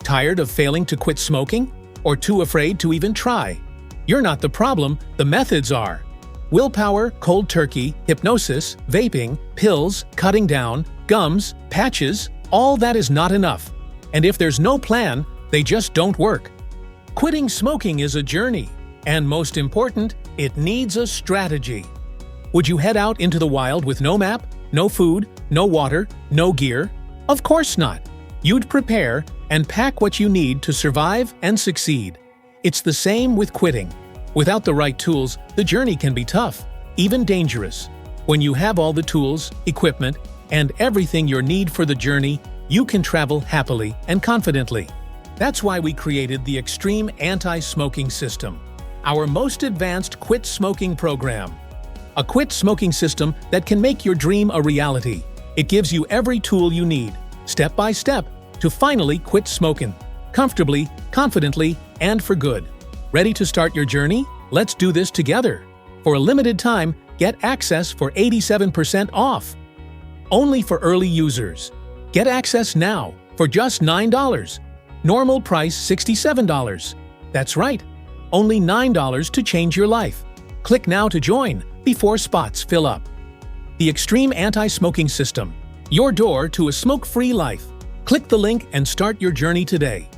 Tired of failing to quit smoking? Or too afraid to even try? You're not the problem, the methods are. Willpower, cold turkey, hypnosis, vaping, pills, cutting down, gums, patches, all that is not enough. And if there's no plan, they just don't work. Quitting smoking is a journey, and most important, it needs a strategy. Would you head out into the wild with no map, no food, no water, no gear? Of course not. You'd prepare and pack what you need to survive and succeed. It's the same with quitting. Without the right tools, the journey can be tough, even dangerous. When you have all the tools, equipment, and everything you need for the journey, you can travel happily and confidently. That's why we created the Extreme Anti-Smoking System, our most advanced quit smoking program. A quit smoking system that can make your dream a reality. It gives you every tool you need, step by step, to finally quit smoking, comfortably, confidently, and for good. Ready to start your journey? Let's do this together. For a limited time, get access for 87% off. Only for early users. Get access now for just $9. Normal price $67. That's right, only $9 to change your life. Click now to join before spots fill up. The Extreme Anti-Smoking System, your door to a smoke-free life. Click the link and start your journey today.